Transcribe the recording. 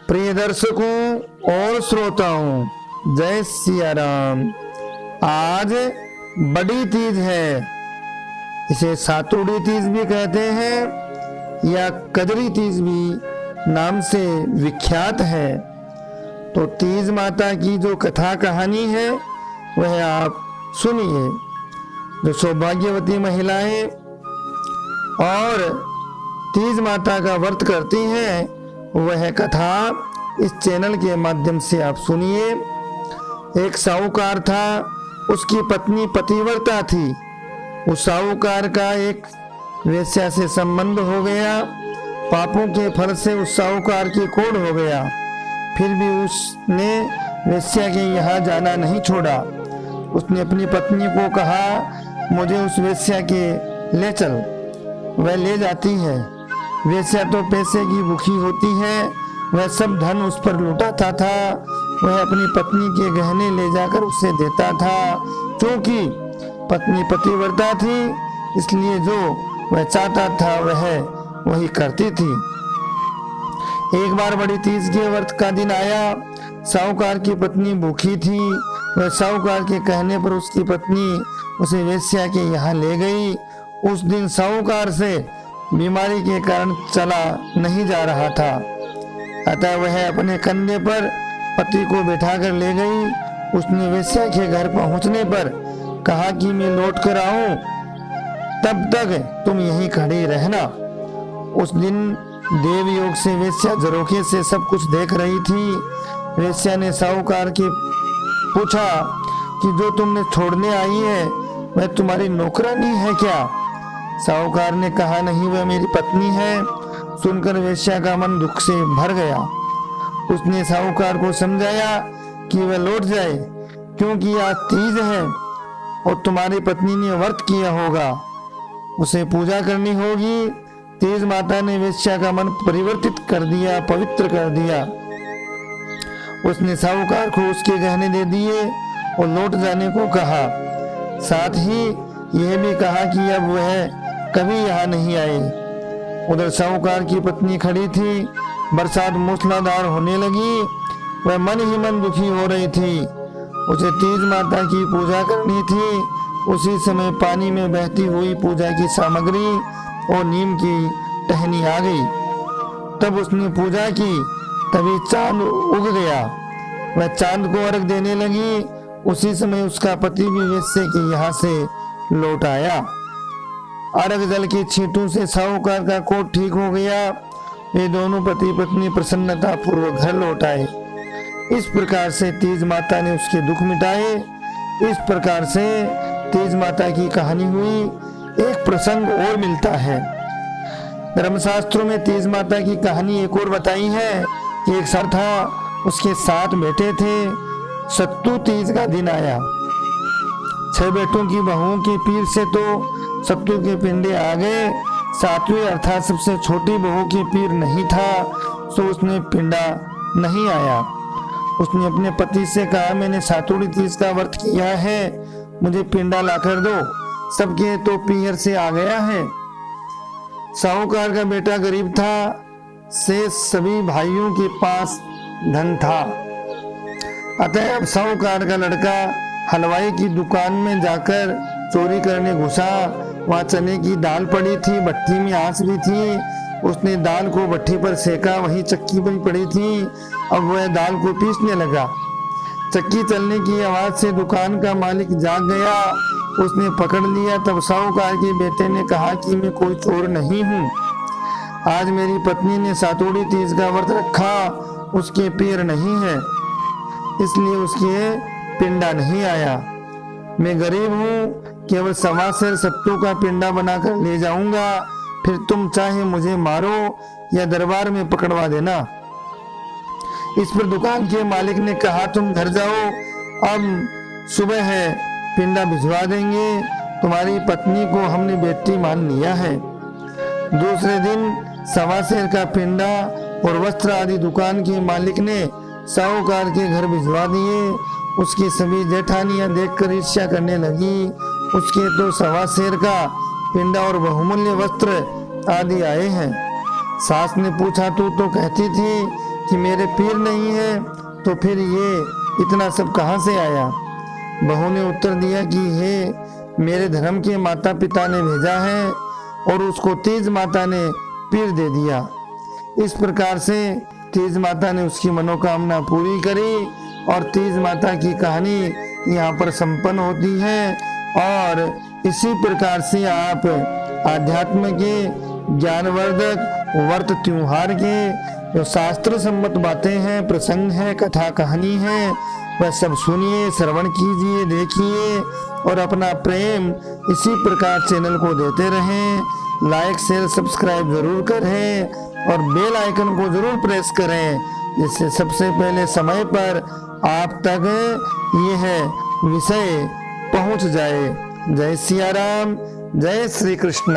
प्रिय दर्शकों और श्रोताओं, जय सिया राम। आज बड़ी तीज है। इसे सातुड़ी तीज भी कहते हैं या कजरी तीज भी नाम से विख्यात है। तो तीज माता की जो कथा कहानी है वह आप सुनिए। जो सौभाग्यवती महिलाएं और तीज माता का व्रत करती हैं वह कथा इस चैनल के माध्यम से आप सुनिए। एक साहूकार था, उसकी पत्नी पतिव्रता थी। उस साहूकार का एक वेश्या से संबंध हो गया। पापों के फल से उस साहूकार की कोढ़ हो गया। फिर भी उसने वेश्या के यहाँ जाना नहीं छोड़ा। उसने अपनी पत्नी को कहा, मुझे उस वेश्या के ले चल। वह ले जाती है। वेश्या तो पैसे की भूखी होती है। वह सब धन उस पर लुटाता था। वह अपनी पत्नी के गहने ले जाकर उसे देता था। क्योंकि पत्नी पतिव्रता थी, इसलिए जो वह चाहता था वह वही करती थी। एक बार बड़ी तीज के व्रत का दिन आया। साहूकार की पत्नी भूखी थी। वह साहूकार के कहने पर उसकी पत्नी उसे वेश्या के यहाँ ले गई। उस दिन साहूकार से बीमारी के कारण चला नहीं जा रहा था, अतः वह अपने कंधे पर पति को बैठाकर ले गई। उसने वेश्या के घर पहुंचने पर कहा कि मैं लौट कर आऊं, तब तक तुम यहीं खड़ी रहना। उस दिन देव योग से वेश्या झरोखे से सब कुछ देख रही थी। वेश्या ने साहूकार के पूछा कि जो तुमने छोड़ने आई है वह तुम्हारी नौकरानी है क्या? साहूकार ने कहा, नहीं, वह मेरी पत्नी है। सुनकर वेश्या का मन दुख से भर गया। उसने साहूकार को समझाया कि वह लौट जाए, क्योंकि आज तीज है और तुम्हारी पत्नी ने व्रत किया होगा, उसे पूजा करनी होगी। तीज माता ने वेश्या का मन परिवर्तित कर दिया, पवित्र कर दिया। उसने साहूकार को उसके गहने दे दिए और लौट जाने को कहा। साथ ही यह भी कहा कि अब वह कभी यहाँ नहीं आए। उधर साहूकार की पत्नी खड़ी थी। बरसात मूसलाधार होने लगी। वह मन ही मन दुखी हो रही थी। उसे तीज माता की पूजा करनी थी। उसी समय पानी में बहती हुई पूजा की सामग्री और नीम की टहनी आ गई। तब उसने पूजा की, तभी चांद उग गया। वह चांद को अर्घ देने लगी। उसी समय उसका पति भी वेश्या के यहाँ से लौट आया। अर्घ जल की छींटों से साहूकार का कोढ़ ठीक हो गया। वे दोनों पति पत्नी प्रसन्नता पूर्वक घर लौट आए। इस प्रकार से तीज माता ने उसके दुख मिटाए। इस प्रकार से तीज माता की कहानी हुई। एक प्रसंग और मिलता है। धर्मशास्त्रों में तीज माता की कहानी एक और बताई है कि एक सर था, उसके 7 बेटे थे। सत्तू तीज का दिन आया। 6 बेटों की बहुओं के पीर से तो सत्तू के पिंडे आ गए। 7वीं अर्थात सबसे छोटी बहू के पीर नहीं था, तो उसने पिंडा नहीं आया। उसने अपने पति से कहा, मैंने सातुड़ी तीज का व्रत किया है, मुझे पिंडा लाकर दो। सबके तो पीहर से आ गया है। साहूकार का बेटा गरीब था, से सभी भाइयों के पास धन था। अतः अब साहूकार का लड़का हलवाई की दुकान में जाकर चोरी करने घुसा। वहाँ चने की दाल पड़ी थी, भट्टी में आंच भी थी। उसने दाल को भट्टी पर सेका, वहीं चक्की भी पड़ी थी। अब वह दाल को पीसने लगा। चक्की चलने की आवाज से दुकान का मालिक जाग गया। उसने पकड़ लिया। तब साहूकार के बेटे ने कहा कि मैं कोई चोर नहीं हूँ। आज मेरी पत्नी ने सातुड़ी तीज का व्रत रखा, उसके पैर नहीं है, इसलिए उसके पिंडा नहीं आया। मैं गरीब हूँ, केवल 1.25 सेर सत्तू का पिंडा बनाकर ले जाऊंगा। फिर तुम चाहे मुझे मारो या दरबार में पकड़वा देना। इस पर दुकान के मालिक ने कहा, तुम घर जाओ, अब सुबह है, पिंडा भिजवा देंगे। तुम्हारी पत्नी को हमने बेटी मान लिया है। दूसरे दिन 1.25 सेर का पिंडा और वस्त्र आदि दुकान के मालिक ने साहूकार के घर भिजवा दिए। उसकी सभी जेठानियां देखकर ईर्ष्या करने लगी। उसके तो 1.25 सेर का पिंडा और बहुमूल्य वस्त्र आदि आए हैं। सास ने पूछा, तू तो कहती थी कि मेरे पीर नहीं है, तो फिर ये इतना सब कहाँ से आया? बहू ने उत्तर दिया कि हे, मेरे धर्म के माता पिता ने भेजा है और उसको तीज माता ने पीर दे दिया। इस प्रकार से तीज माता ने उसकी मनोकामना पूरी करी और तीज माता की कहानी यहाँ पर संपन्न होती है। और इसी प्रकार से आप आध्यात्म के ज्ञानवर्धक व्रत त्योहार के जो शास्त्र सम्मत बातें हैं, प्रसंग है, कथा कहानी है, वह सब सुनिए, श्रवण कीजिए, देखिए और अपना प्रेम इसी प्रकार चैनल को देते रहें। लाइक शेयर सब्सक्राइब जरूर करें और बेल आइकन को जरूर प्रेस करें, जिससे सबसे पहले समय पर आप तक यह विषय पहुंच जाए। जय सिया राम, जय श्री कृष्ण।